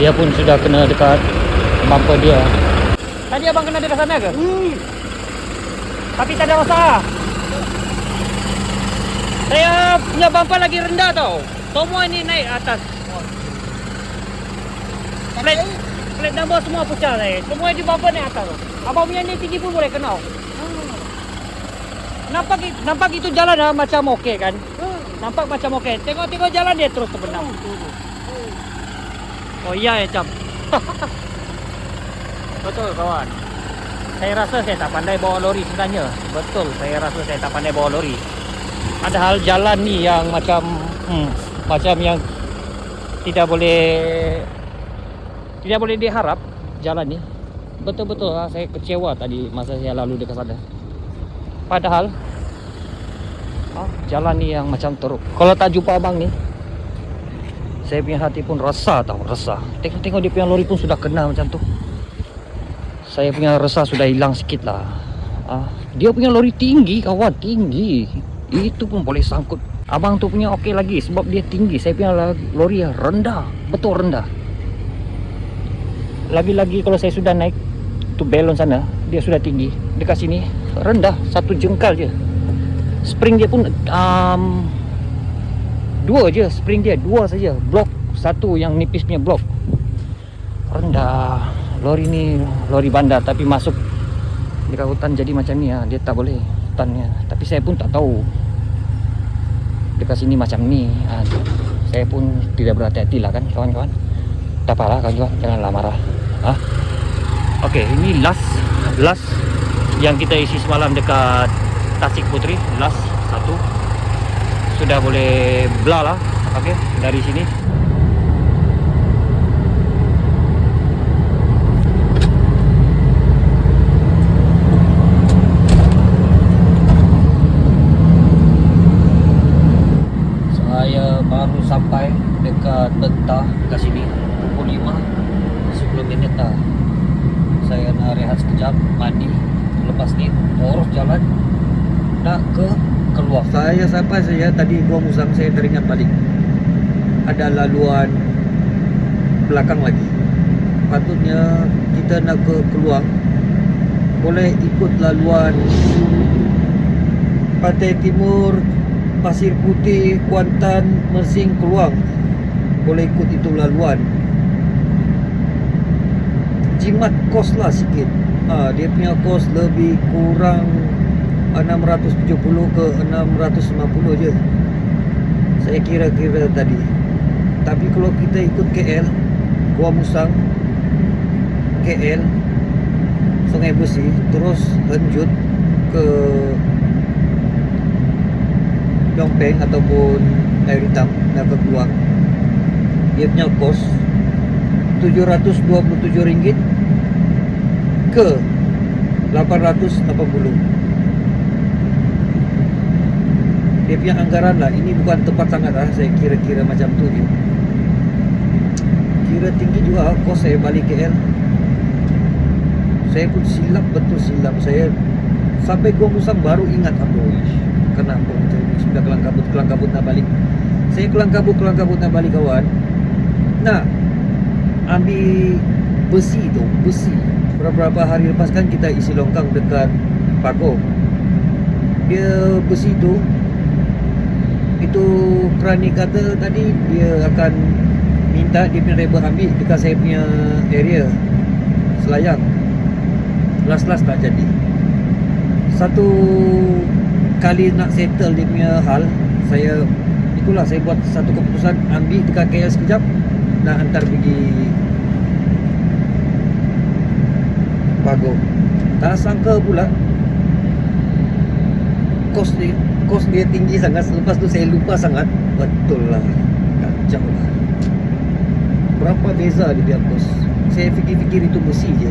Dia pun sudah kena dekat bumper dia. Tadi abang kena dekat sana ke? Tapi tak ada masalah. Saya punya bumper lagi rendah tau. Semua ini naik atas. Plate number semua pecah saya. Semua di bumper naik atas tau. Abang punya ni tinggi pun boleh kena. Nampak itu jalan macam okey kan? Nampak macam okey. Tengok jalan dia terus terbenam. Oh iya ya Cam. Betul kawan. Saya rasa saya tak pandai bawa lori sebenarnya. Betul, saya rasa saya tak pandai bawa lori. Padahal jalan ni yang macam yang tidak boleh diharap jalan ni. Betul-betul saya kecewa tadi masa saya lalu dekat sana. Padahal jalan ni yang macam teruk. Kalau tak jumpa abang ni, saya punya hati pun resah tau, resah. Tengok dia punya lori pun sudah kena macam tu. Saya punya resah sudah hilang sikit lah. Dia punya lori tinggi kawan, tinggi. Itu pun boleh sangkut. Abang tu punya okey lagi sebab dia tinggi. Saya punya lori rendah, betul rendah. Lagi-lagi kalau saya sudah naik tu balon sana, dia sudah tinggi. Dekat sini rendah, satu jengkal je. Spring dia pun dua je, spring dia dua saja. Blok satu yang nipis punya blok. Rendah. Lori ni lori bandar tapi masuk dekat hutan jadi macam ni dia tak boleh hutannya. Tapi saya pun tak tahu dekat sini macam ni. Saya pun tidak berhati-hati lah kan kawan-kawan. Tak apalah kawan-kawan, janganlah marah. Okey, ini last yang kita isi semalam dekat Tasik Putri. Last satu sudah boleh belah lah. Okey, dari sini baru sampai dekat Bentah ke sini pukul 5, 10 minit dah. Saya nak rehat sekejap, mandi. Lepas ni terus jalan nak ke keluar. Saya sampai tadi Gua Musang, saya teringat balik ada laluan belakang lagi. Patutnya kita nak ke keluar, boleh ikut laluan Pantai Timur, Pasir Putih, Kuantan, Mersing, Keluang. Boleh ikut itu laluan. Jimat kos lah sikit. Dia punya kos lebih kurang 670 ke 650 je. Saya kira-kira tadi. Tapi kalau kita ikut KL, Gua Musang, KL, Sungai Besi, terus lanjut ke Dongpeng ataupun Air Hitam nak ke Keluang, dia punya kos RM727 ke 880. Dia punya anggaran lah. Ini bukan tepat sangat lah. Saya kira-kira macam tu je. Kira tinggi juga kos saya balik KL. Saya pun silap, betul silap. Saya sampai Gua Musang baru ingat kenapa sudah kelang-kabut nak balik. Saya kelang-kabut nak balik kawan. Nak ambil besi. Beberapa hari lepas kan kita isi longkang dekat Pago. Dia besi tu, itu Krani kata tadi dia akan minta dia punya driver ambil dekat saya punya area Selayang. Last tak jadi. Satu kali nak settle dia punya hal, saya buat satu keputusan, ambil dekat KL sekejap, nak hantar pergi Pago. Tak sangka pula kos dia tinggi sangat. Lepas tu saya lupa sangat. Betul lah, kacau lah. Berapa beza dia kos. Saya fikir-fikir itu besi je.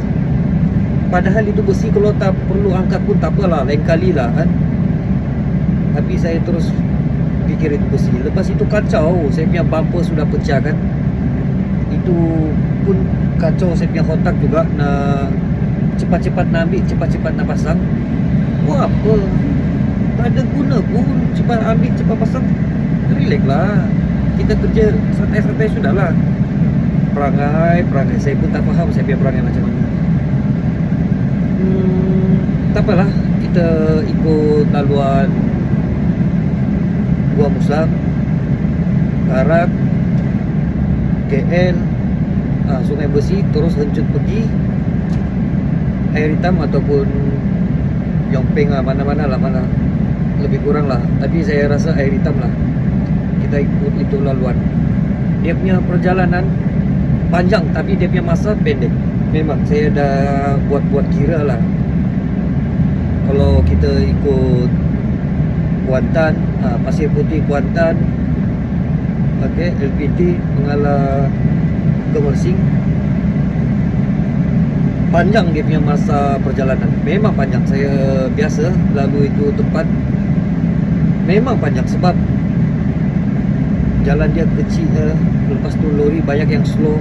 Padahal itu besi kalau tak perlu angkat pun tak apalah, lain kali lah kan. Tapi saya terus fikir itu besi. Lepas itu kacau, saya punya bumper sudah pecah kan. Itu pun kacau saya punya otak juga. Nak cepat-cepat nak ambil, cepat-cepat nak pasang. Wah apa, tak ada guna pun. Cepat ambil, cepat pasang. Relax lah, kita kerja santai-santai sudah lah. perangai saya pun tak faham saya punya perangai macam mana. Tak apalah, kita ikut laluan Gua Musang, Karak, KL, Sungai Besi, terus hencut pergi Air Hitam ataupun Yongpeng lah, mana-mana lah, mana lebih kurang lah. Tapi saya rasa Air Hitam lah, kita ikut itu laluan. Dia punya perjalanan panjang tapi dia punya masa pendek. Memang saya dah buat kira lah, kalau kita ikut Kuantan, Pasir Putih Kuantan, okay, LPT mengalah Gemersing, panjang dia punya masa perjalanan. Memang panjang. Saya biasa lalu itu tempat memang panjang sebab jalan dia kecil, lepas tu lori banyak yang slow,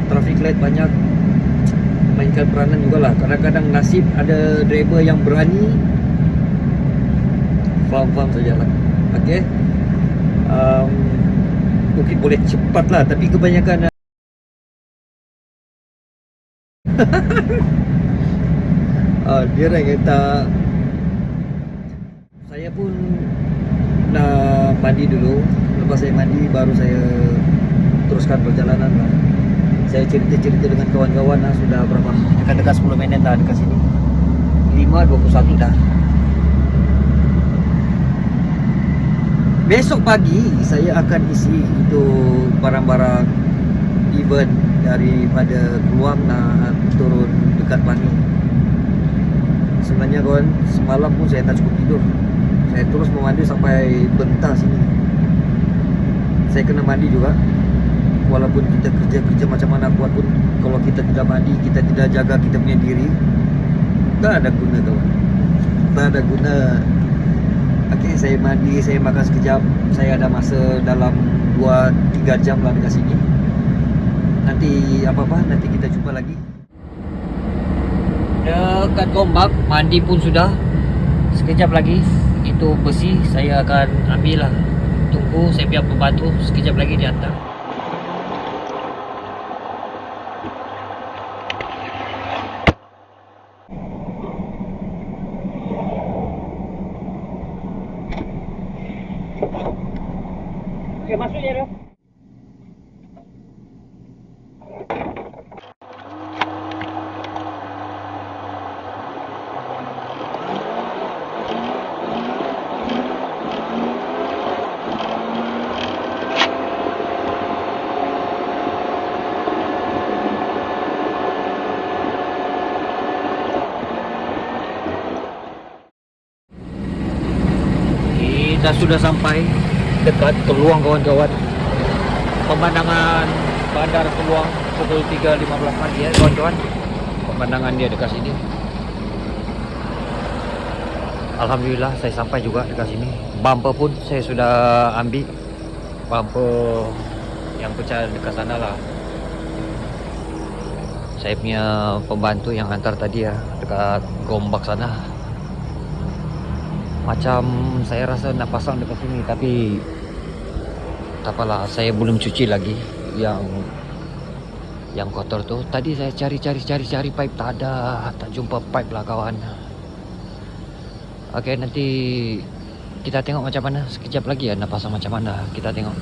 traffic light banyak, mainkan peranan jugalah. Kadang-kadang nasib ada driver yang berani, faham sajalah. Okay, mungkin boleh cepat lah, tapi kebanyakan dia orang kata saya pun nak mandi dulu. Lepas saya mandi baru saya teruskan perjalanan lah. Saya cerita-cerita dengan kawan-kawan lah. Sudah berapa, dekat-dekat 10 minit dah dekat sini, 5:21 dah. Besok pagi saya akan isi itu barang-barang event daripada Keluang nak turun dekat Bangi. Sebenarnya kawan, semalam pun saya tak cukup tidur. Saya terus memandi sampai bentar sini. Saya kena mandi juga. Walaupun kita kerja macam mana buat pun, kalau kita tidak mandi, kita tidak jaga kita punya diri, tak ada guna kawan, tak ada guna. Okay, saya mandi, saya makan sekejap. Saya ada masa dalam 2-3 jam lah dekat sini. Nanti apa-apa, nanti kita jumpa lagi. Dekat Gombak, mandi pun sudah. Sekejap lagi itu besi saya akan ambil lah. Tunggu saya biar pembantu, sekejap lagi dia hantar. Oke, masuk ya, Raf. Kita sudah sampai dekat Keluang kawan-kawan. Pemandangan bandar Keluang pukul 3.15 pagi ya kawan-kawan. Pemandangan dia dekat sini. Alhamdulillah saya sampai juga dekat sini. Bumper pun saya sudah ambil. Bumper yang pecah dekat sana lah. Saya punya pembantu yang antar tadi ya, dekat Gombak sana. Macam saya rasa nak pasang dekat sini, tapi tak apalah, saya belum cuci lagi yang kotor tu. Tadi saya cari pipe, tak ada, tak jumpa pipe lah kawan. Okey, nanti kita tengok macam mana. Sekejap lagi ya nak pasang macam mana, kita tengok.